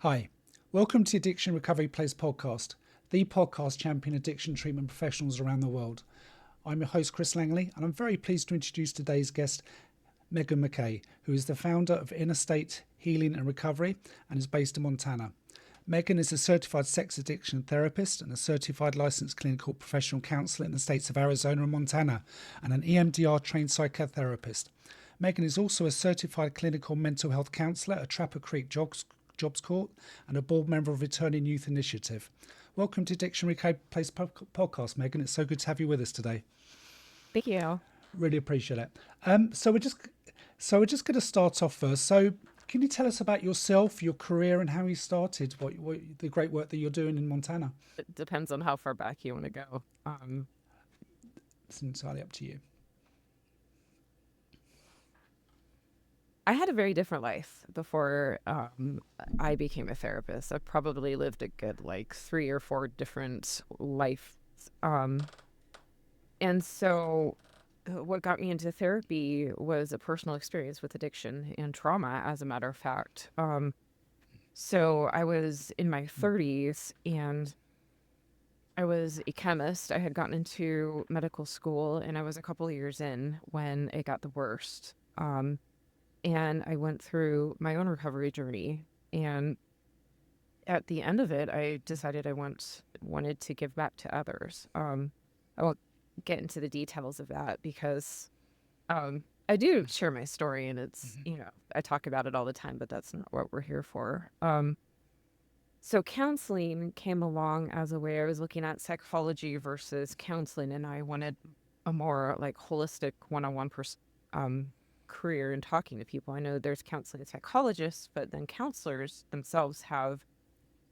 Hi, welcome to Addiction Recovery Place podcast, the podcast championing addiction treatment professionals around the world. I'm your host, Chris Langley, and I'm very pleased to introduce today's guest, MacKay, who is the founder of Interstate Healing and Recovery and is based in Montana. Megan is a certified sex addiction therapist and a certified licensed clinical professional counsellor in the states of Arizona and Montana, and an EMDR trained psychotherapist. Megan is also a certified clinical mental health counsellor at Trapper Creek Jobs Court and a board member of Returning Youth Initiative. Welcome to Addiction Recovery Place podcast, Megan. It's so good to have you with us today. Thank you. Really appreciate it. So we're just going to start off first. So can you tell us about yourself, your career, and how you started? What the great work that you're doing in Montana? It depends on how far back you want to go. It's entirely up to you. I had a very different life before I became a therapist. I probably lived a good 3 or 4 different lives. And so what got me into therapy was a personal experience with addiction and trauma, as a matter of fact. So I was in my 30s and I was a chemist. I had gotten into medical school and I was a couple of years in when it got the worst. And I went through my own recovery journey. And at the end of it, I decided I wanted to give back to others. I won't get into the details of that because I do share my story and it's, I talk about it all the time, but that's not what we're here for. So counseling came along as a way I was looking at psychology versus counseling, and I wanted a more holistic one-on-one career in talking to people. I know there's counseling psychologists, but then counselors themselves have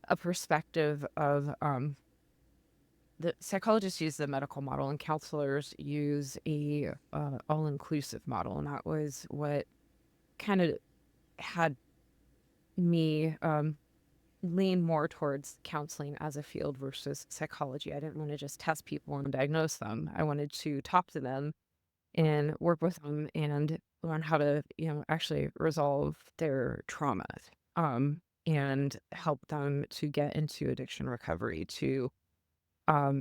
a perspective of the psychologists use the medical model and counselors use a all-inclusive model, and that was what kind of had me lean more towards counseling as a field versus psychology. I didn't want to just test people and diagnose them. I wanted to talk to them and work with them and learn how to, actually resolve their trauma, and help them to get into addiction recovery, to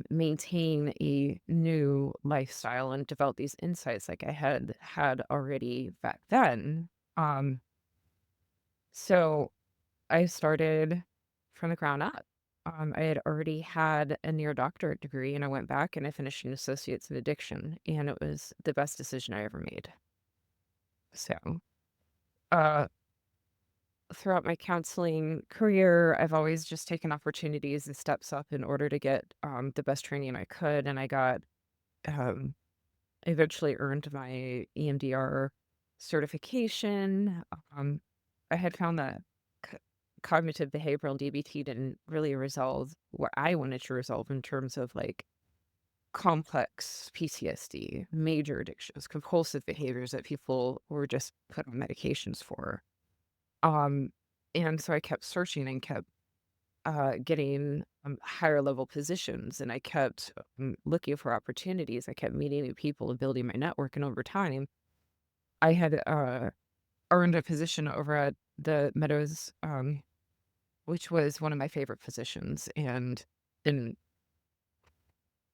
maintain a new lifestyle and develop these insights like I had already back then. So I started from the ground up. I had already had a near doctorate degree and I went back and I finished an associate's in addiction, and it was the best decision I ever made. So, uh, throughout my counseling career, I've always just taken opportunities and steps up in order to get the best training I could. And um, I eventually earned my EMDR certification. I had found that cognitive behavioral DBT didn't really resolve what I wanted to resolve in terms of complex PTSD, major addictions, compulsive behaviors that people were just put on medications for. Um, and so I kept searching and kept getting higher level positions, and I kept looking for opportunities. I kept meeting new people and building my network. And over time, I had earned a position over at the Meadows, which was one of my favorite positions. And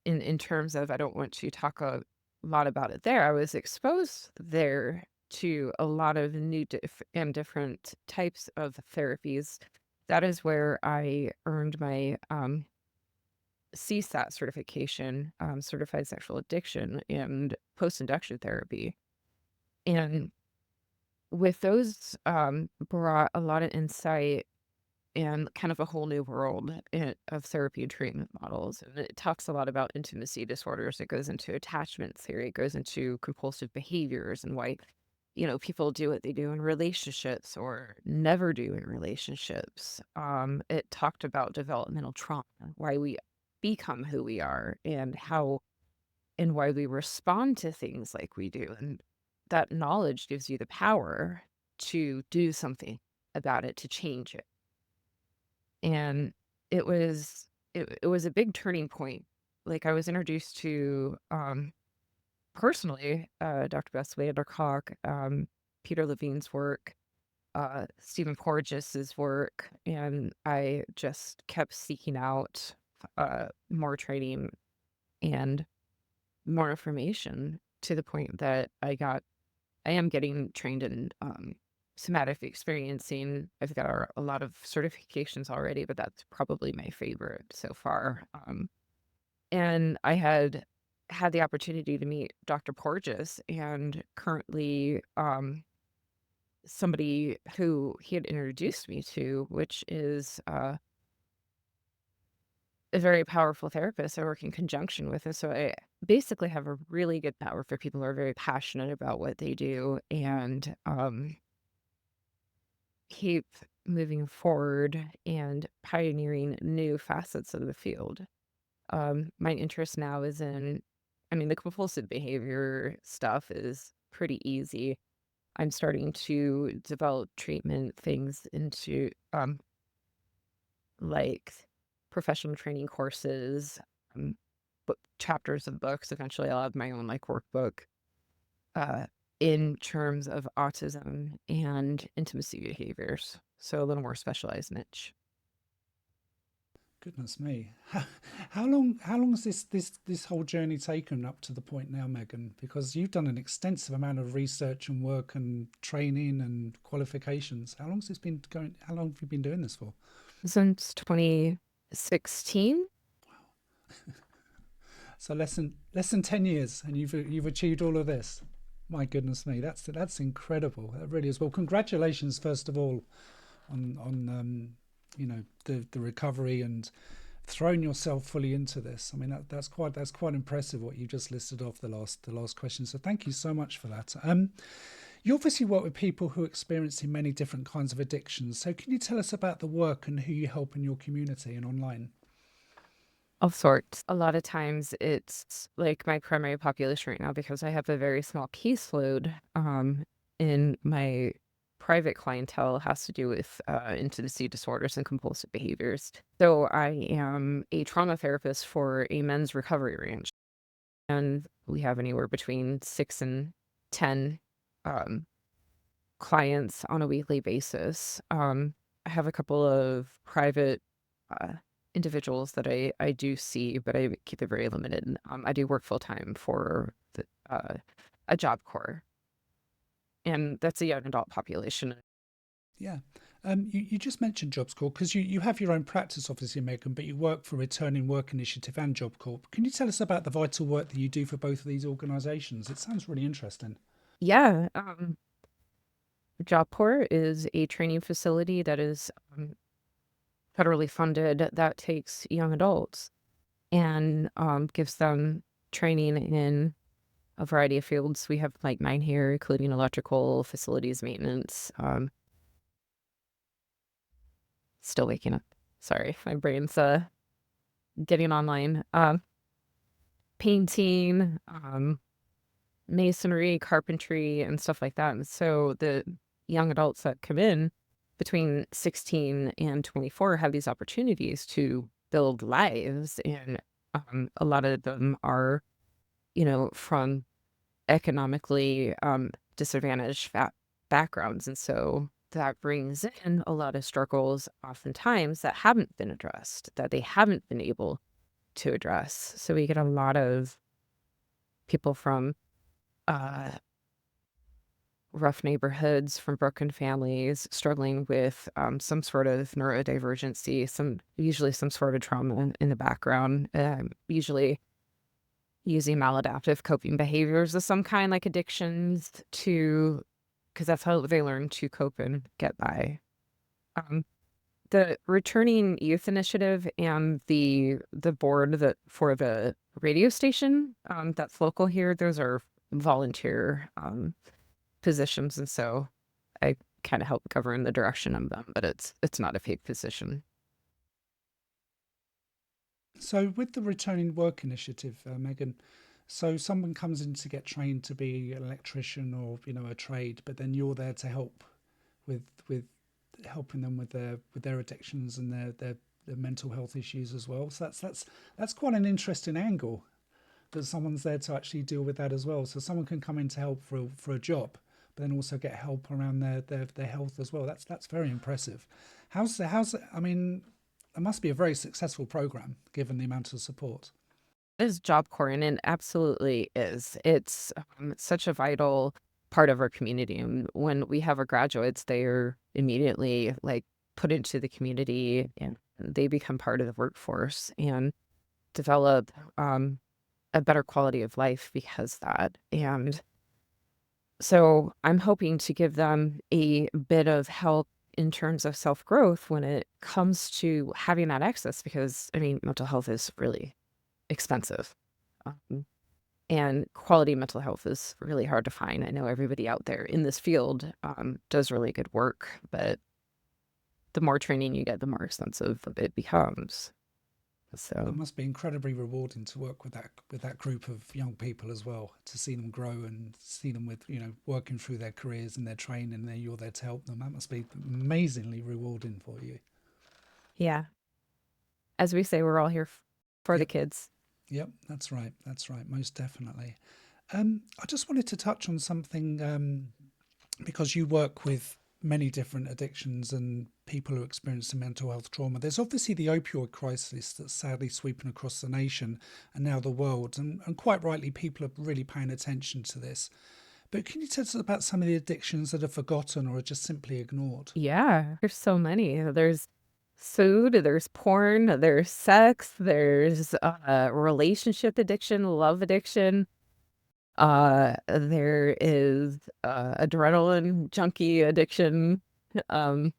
in terms of, I don't want to talk a lot about it there, I was exposed there to a lot of new and different types of therapies. That is where I earned my CSAT certification, certified sexual addiction and post-induction therapy. And with those, brought a lot of insight and kind of a whole new world of therapy and treatment models. And it talks a lot about intimacy disorders. It goes into attachment theory. It goes into compulsive behaviors and why, people do what they do in relationships or never do in relationships. It talked about developmental trauma, why we become who we are and how and why we respond to things like we do. And that knowledge gives you the power to do something about it, to change it. And it was a big turning point. I was introduced to personally Dr. Bess Vanderkolk, Peter Levine's work, Stephen Porges's work, and I just kept seeking out more training and more information to the point that I am getting trained in somatic experiencing. I've got a lot of certifications already, but that's probably my favorite so far. And I had the opportunity to meet Dr. Porges, and currently somebody who he had introduced me to, which is a very powerful therapist I work in conjunction with. And so I basically have a really good network for people who are very passionate about what they do and keep moving forward and pioneering new facets of the field. My interest now is in, I mean, the compulsive behavior stuff is pretty easy. I'm starting to develop treatment things into like professional training courses, um, chapters of books. Eventually, I'll have my own like workbook uh, in terms of autism and intimacy behaviors. So a little more specialized niche. Goodness me. How long has this whole journey taken up to the point now, Megan? Because you've done an extensive amount of research and work and training and qualifications. How long has this been going? How long have you been doing this for? Since 2016. So less than 10 years, and you've achieved all of this. My goodness me, that's incredible. That really is. Well, congratulations first of all on the recovery and throwing yourself fully into this. I mean that's quite impressive what you just listed off the last question. So thank you so much for that. You obviously work with people who are experiencing many different kinds of addictions. So can you tell us about the work and who you help in your community and online? Of sorts. A lot of times it's like my primary population right now because I have a very small caseload in my private clientele has to do with intimacy disorders and compulsive behaviors. So I am a trauma therapist for a men's recovery ranch, and we have anywhere between 6 and 10 um, clients on a weekly basis. I have a couple of private uh, individuals that I do see, but I keep it very limited. I do work full time for a Job Corps, and that's a young adult population. Yeah. You just mentioned Jobs Corps because you have your own practice, obviously, Megan, but you work for Returning Work Initiative and Job Corps. Can you tell us about the vital work that you do for both of these organisations? It sounds really interesting. Yeah, Job Corps is a training facility that is federally funded that takes young adults and gives them training in a variety of fields. We have like 9 here, including electrical, facilities maintenance. Still waking up. Sorry, my brain's getting online. Painting, masonry, carpentry, and stuff like that. And so the young adults that come in between 16 and 24 have these opportunities to build lives, and a lot of them are, from economically disadvantaged backgrounds, and so that brings in a lot of struggles oftentimes that haven't been addressed, that they haven't been able to address. So we get a lot of people from uh, rough neighborhoods, from broken families, struggling with some sort of neurodivergency, usually some sort of trauma in the background, usually using maladaptive coping behaviors of some kind, like addictions, because that's how they learn to cope and get by. Um, the Returning Youth Initiative and the board that for the radio station that's local here, those are volunteer positions, and so I kind of help govern the direction of them, but it's not a paid position. So with the Returning Work Initiative, Megan, so someone comes in to get trained to be an electrician or a trade, but then you're there to help with helping them with their addictions and their mental health issues as well. So that's quite an interesting angle that someone's there to actually deal with that as well. So someone can come in to help for a job, but then also get help around their health as well. That's very impressive. I mean, it must be a very successful program given the amount of support. Is job corps, and it absolutely is. It's such a vital part of our community. And when we have our graduates, they're immediately like put into the community and they become part of the workforce and develop a better quality of life because of that. And so I'm hoping to give them a bit of help in terms of self-growth when it comes to having that access, because I mean, mental health is really expensive. Um, and quality mental health is really hard to find. I know everybody out there in this field does really good work, but the more training you get, the more expensive it becomes. It So must be incredibly rewarding to work with that group of young people as well, to see them grow and see them with, working through their careers and their training, and then you're there to help them. That must be amazingly rewarding for you. yeah, as we say, we're all here for the Yep, kids. yep, that's right, most definitely. I just wanted to touch on something, because you work with many different addictions and people who experience mental health trauma. There's obviously the opioid crisis that's sadly sweeping across the nation and now the world, and quite rightly, people are really paying attention to this. But can you tell us about some of the addictions that are forgotten or are just simply ignored? Yeah, there's so many. There's food, there's porn, there's sex, there's relationship addiction, love addiction. There is adrenaline junkie addiction, um,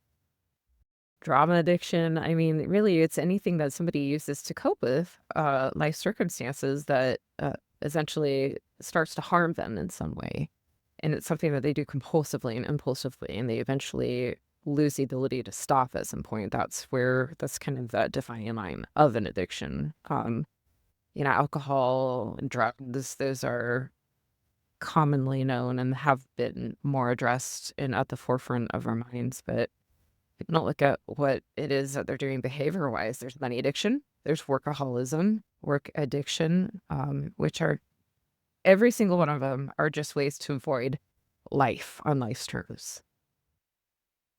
drama addiction. I mean, really, it's anything that somebody uses to cope with life circumstances that essentially starts to harm them in some way. And it's something that they do compulsively and impulsively, and they eventually lose the ability to stop at some point. That's kind of the defining line of an addiction. Alcohol and drugs, those are commonly known and have been more addressed and at the forefront of our minds. But if you don't look at what it is that they're doing behavior wise, there's money addiction, there's workaholism, work addiction, which are every single one of them are just ways to avoid life on life's terms.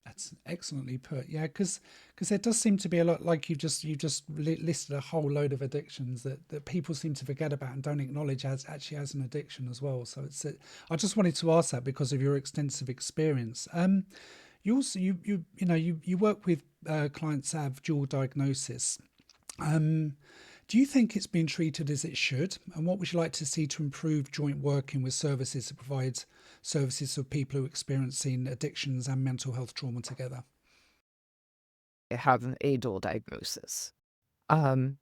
That's excellently put. Yeah, because there does seem to be a lot, like listed a whole load of addictions that people seem to forget about and don't acknowledge as actually as an addiction as well. So I just wanted to ask that because of your extensive experience. You also you work with clients that have dual diagnosis. Um, do you think it's been treated as it should? And what would you like to see to improve joint working with services that provide services for people who are experiencing addictions and mental health trauma together? Have a dual diagnosis. Um,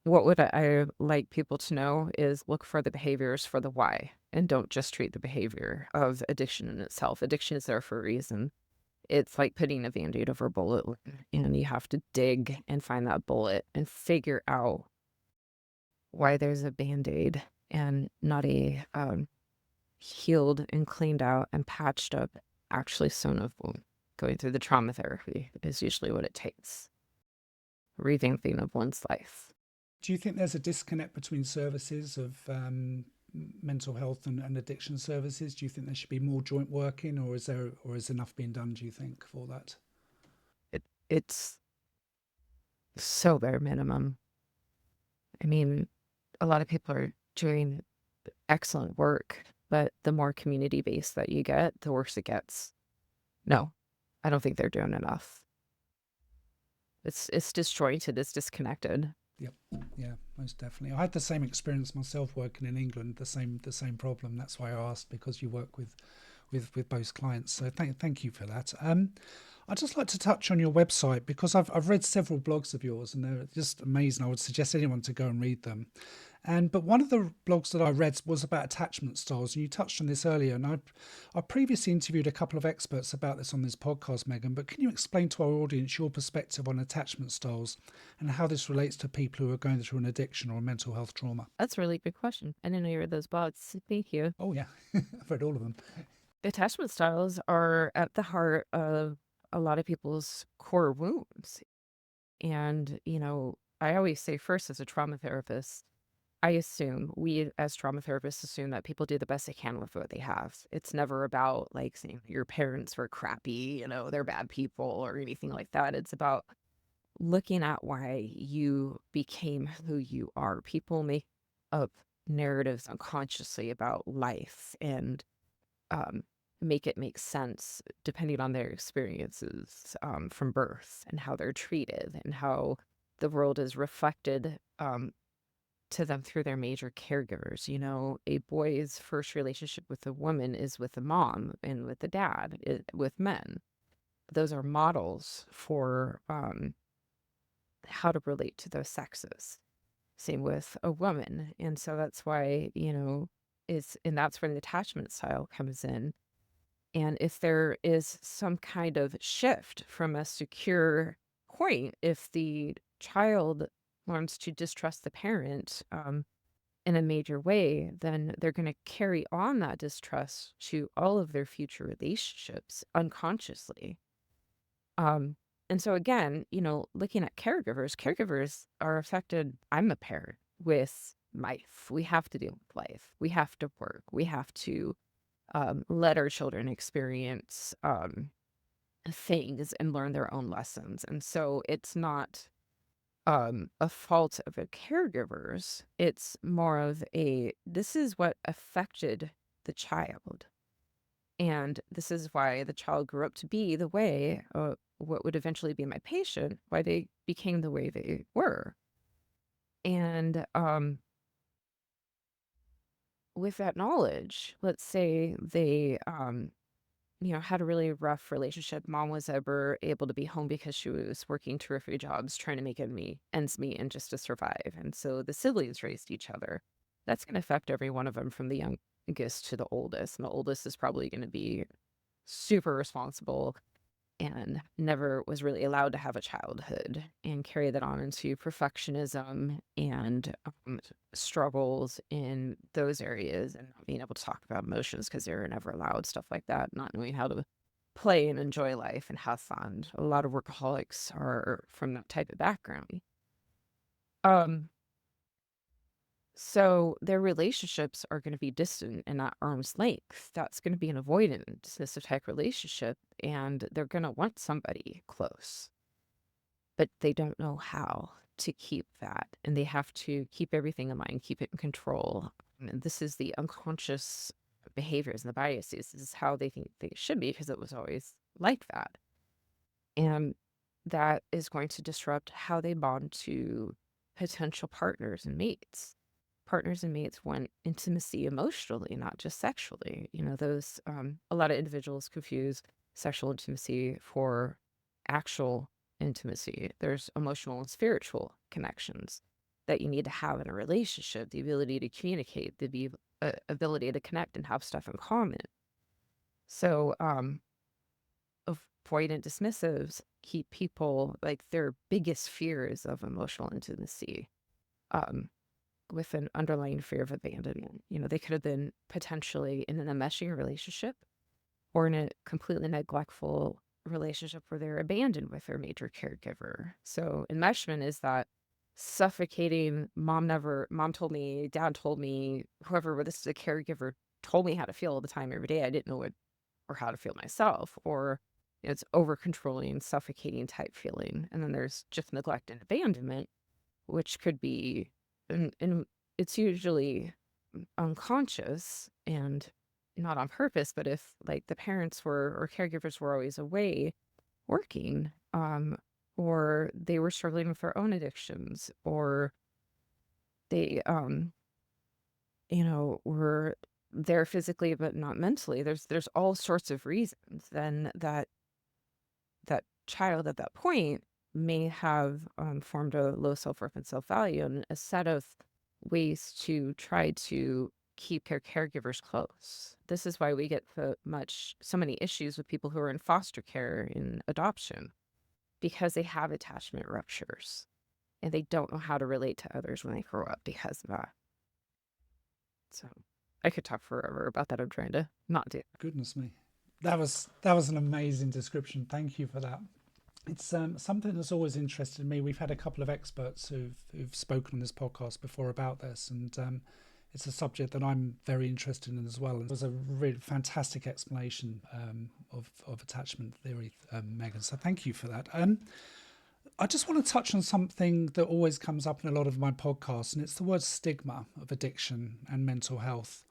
what would I like people to know is look for the behaviors for the why and don't just treat the behavior of addiction in itself. Addiction is there for a reason. It's like putting a band-aid over a bullet wound, and you have to dig and find that bullet and figure out why there's a band-aid and not a healed and cleaned out and patched up, actually sewn up wound. Going through the trauma therapy is usually what it takes. Revamping of one's life. Do you think there's a disconnect between services of mental health and addiction services? Do you think there should be more joint working, or is enough being done? Do you think for that? It's so bare minimum. I mean, a lot of people are doing excellent work, but the more community based that you get, the worse it gets. No, I don't think they're doing enough. It's disjointed, it's disconnected. Yep. Yeah, most definitely. I had the same experience myself working in England. The same problem. That's why I asked, because you work with both clients. So thank you for that. I'd just like to touch on your website, because I've read several blogs of yours and they're just amazing. I would suggest anyone to go and read them. But one of the blogs that I read was about attachment styles, and you touched on this earlier. And I previously interviewed a couple of experts about this on this podcast, Megan. But can you explain to our audience your perspective on attachment styles and how this relates to people who are going through an addiction or a mental health trauma? That's a really good question. I didn't know you read those blogs. Thank you. Oh yeah, I've read all of them. Attachment styles are at the heart of a lot of people's core wounds. And, I always say first as a trauma therapist, I assume we as trauma therapists assume that people do the best they can with what they have. It's never about like saying your parents were crappy, they're bad people or anything like that. It's about looking at why you became who you are. People make up narratives unconsciously about life and um, make it make sense depending on their experiences from birth and how they're treated and how the world is reflected to them through their major caregivers. A boy's first relationship with a woman is with the mom and with the dad, with men. Those are models for how to relate to those sexes. Same with a woman. And so that's why, and that's where the attachment style comes in. And if there is some kind of shift from a secure point, if the child learns to distrust the parent in a major way, then they're going to carry on that distrust to all of their future relationships unconsciously. Um, and so again, looking at caregivers are affected. I'm a parent with life. We have to deal with life. We have to work. We have to let our children experience things and learn their own lessons. And so it's not a fault of the caregivers. It's more of this is what affected the child. And this is why the child grew up to be the way, what would eventually be my patient, why they became the way they were. And with that knowledge, let's say they, had a really rough relationship. Mom was ever able to be home because she was working 2 or 3 jobs, trying to make ends meet and just to survive. And so the siblings raised each other. That's going to affect every one of them from the youngest to the oldest. And the oldest is probably going to be super responsible and never was really allowed to have a childhood and carry that on into perfectionism and struggles in those areas and not being able to talk about emotions because they were never allowed, stuff like that, not knowing how to play and enjoy life and have fun. A lot of workaholics are from that type of background. Um, So their relationships are going to be distant and at arm's length. That's going to be an avoidant dismissive type relationship, and they're going to want somebody close, but they don't know how to keep that. And they have to keep everything in mind, keep it in control. And this is the unconscious behaviors and the biases. This is how they think they should be because it was always like that. And that is going to disrupt how they bond to potential partners and mates. Partners and mates want intimacy emotionally, not just sexually. Those a lot of individuals confuse sexual intimacy for actual intimacy. There's emotional and spiritual connections that you need to have in a relationship, the ability to communicate, the ability to connect and have stuff in common. So avoidant dismissives keep people like their biggest fears of emotional intimacy. With an underlying fear of abandonment. They could have been potentially in an enmeshing relationship or in a completely neglectful relationship where they're abandoned with their major caregiver. So enmeshment is that suffocating mom told me, dad told me, whoever this is a caregiver told me how to feel all the time every day. I didn't know what or how to feel myself, or it's over controlling, suffocating type feeling. And then there's just neglect and abandonment, which could be and it's usually unconscious and not on purpose, but if like the parents were or caregivers were always away working, or they were struggling with their own addictions, or they were there physically but not mentally. There's all sorts of reasons then that child at that point may have formed a low self-worth and self-value and a set of ways to try to keep their caregivers close. This is why we get so many issues with people who are in foster care in adoption, because they have attachment ruptures and they don't know how to relate to others when they grow up because of that. So I could talk forever about that. I'm trying to not do. Goodness me. That was an amazing description. Thank you for that. It's something that's always interested me. We've had a couple of experts who've spoken on this podcast before about this, and it's a subject that I'm very interested in as well. And it was a really fantastic explanation of attachment theory, Megan. So thank you for that. I just want to touch on something that always comes up in a lot of my podcasts, and it's the word stigma of addiction and mental health.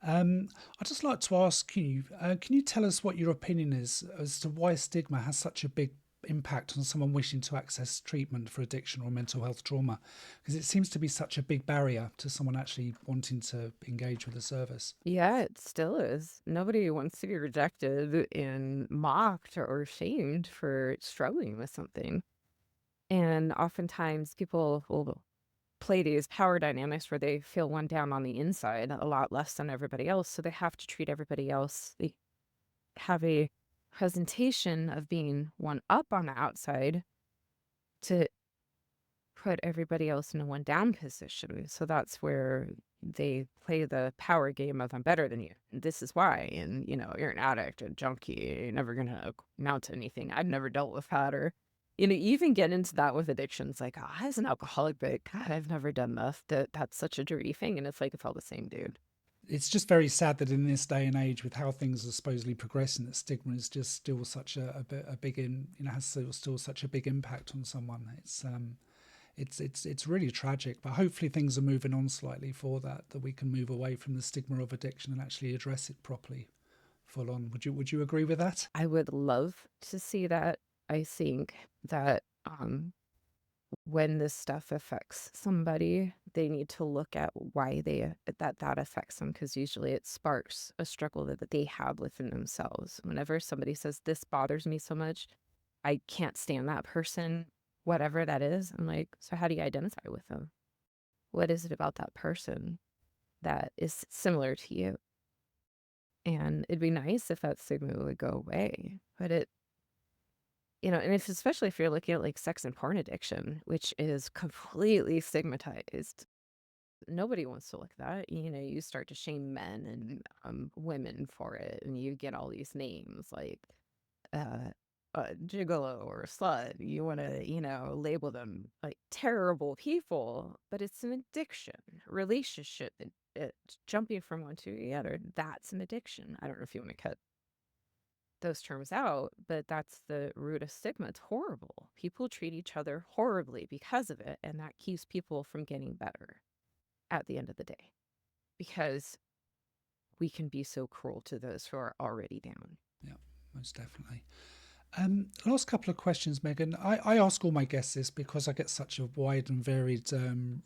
I'd just like to ask you, can you tell us what your opinion is as to why stigma has such a big impact on someone wishing to access treatment for addiction or mental health trauma? Because it seems to be such a big barrier to someone actually wanting to engage with the service. Yeah, it still is. Nobody wants to be rejected and mocked or shamed for struggling with something. And oftentimes people will play these power dynamics where they feel one down on the inside a lot less than everybody else. So they have to treat everybody else. They have a presentation of being one up on the outside to put everybody else in a one down position. So that's where they play the power game of I'm better than you. And this is why. And, you're an addict, a junkie. You're never going to amount to anything. I've never dealt with that. Or, you even get into that with addictions. Like, oh, I was an alcoholic, but God, I've never done that's such a dirty thing. And it's like, it's all the same dude. It's just very sad that in this day and age, with how things are supposedly progressing, that stigma is just still such a big has still such a big impact on someone. It's really tragic, but hopefully things are moving on slightly for that we can move away from the stigma of addiction and actually address it properly, full on. Would you agree with that? I would love to see that. I think that when this stuff affects somebody, they need to look at why that affects them, because usually it sparks a struggle that they have within themselves. Whenever somebody says, this bothers me so much, I can't stand that person, whatever that is, I'm like, so how do you identify with them? What is it about that person that is similar to you? And it'd be nice if that stigma would go away, but and especially if you're looking at like sex and porn addiction, which is completely stigmatized. Nobody wants to look at that. You start to shame men and women for it, and you get all these names like uh, gigolo or slut. You want to, label them like terrible people, but it's an addiction, relationship, it's jumping from one to the other. That's an addiction. I don't know if you want to cut those terms out, but that's the root of stigma. It's horrible. People treat each other horribly because of it, and that keeps people from getting better at the end of the day, because we can be so cruel to those who are already down. Yeah, most definitely. Last couple of questions, Megan. I ask all my guests this because I get such a wide and varied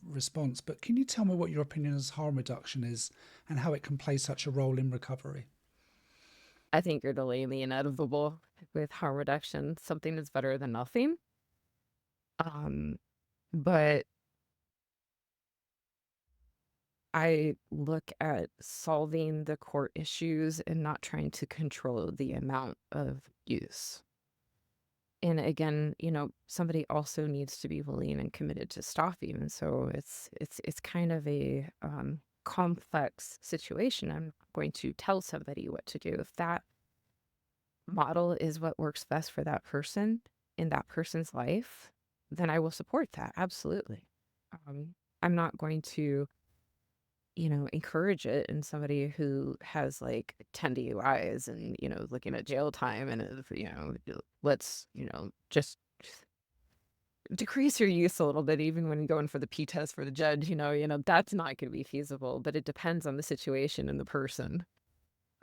response, but can you tell me what your opinion as harm reduction is and how it can play such a role in recovery? I think you're delaying the inevitable with harm reduction. Something is better than nothing. But I look at solving the core issues and not trying to control the amount of use. And again, somebody also needs to be willing and committed to stopping. And so it's kind of a complex situation. I'm going to tell somebody what to do. If that model is what works best for that person in that person's life, then I will support that. Absolutely. I'm not going to, encourage it in somebody who has like 10 DUIs and, looking at jail time and, let's, just decrease your use a little bit, even when going for the P test for the judge, that's not going to be feasible, but it depends on the situation and the person.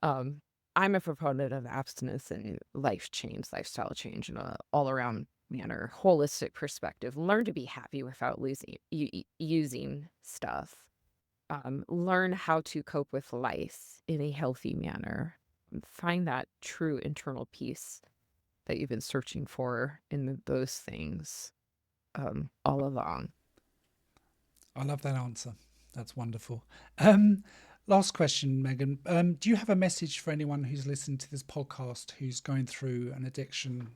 I'm a proponent of abstinence and life change, lifestyle change in a all around manner, holistic perspective. Learn to be happy without using stuff. Learn how to cope with life in a healthy manner. Find that true internal peace that you've been searching for in those things all along. I love that answer. That's wonderful. Last question, Megan. Do you have a message for anyone who's listening to this podcast who's going through an addiction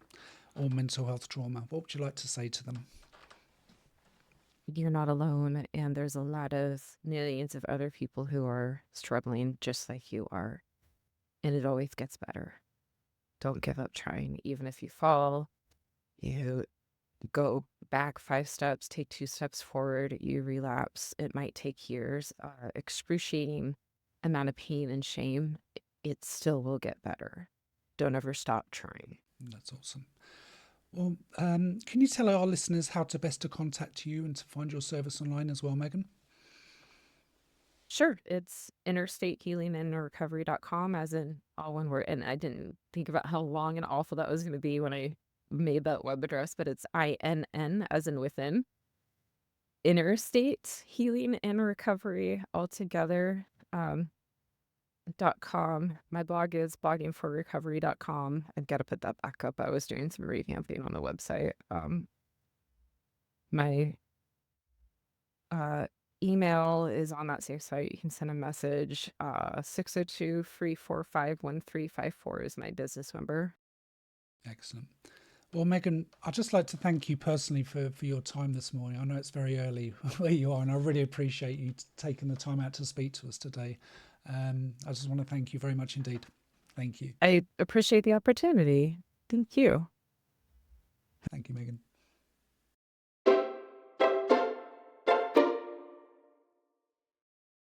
or mental health trauma? What would you like to say to them? You're not alone, and there's a lot of millions of other people who are struggling just like you are, and it always gets better. Don't give up trying. Even if you fall, You go back 5 steps, take 2 steps forward, you relapse. It might take years, excruciating amount of pain and shame. It still will get better. Don't ever stop trying. That's awesome. Well, can you tell our listeners how to best to contact you and to find your service online as well, Megan? Sure, it's interstatehealingandrecovery.com, as in all one word. And I didn't think about how long and awful that was going to be when I made that web address, but it's INN as in within. Interstate Healing and Recovery altogether. .com. My blog is bloggingforrecovery.com. I've got to put that back up. I was doing some revamping on the website. My email is on that same site. You can send a message. 602-345-1354 is my business number. Excellent. Well, Megan, I'd just like to thank you personally for your time this morning. I know it's very early where you are, and I really appreciate you taking the time out to speak to us today. I just want to thank you very much indeed. Thank you. I appreciate the opportunity. Thank you. Thank you, Megan.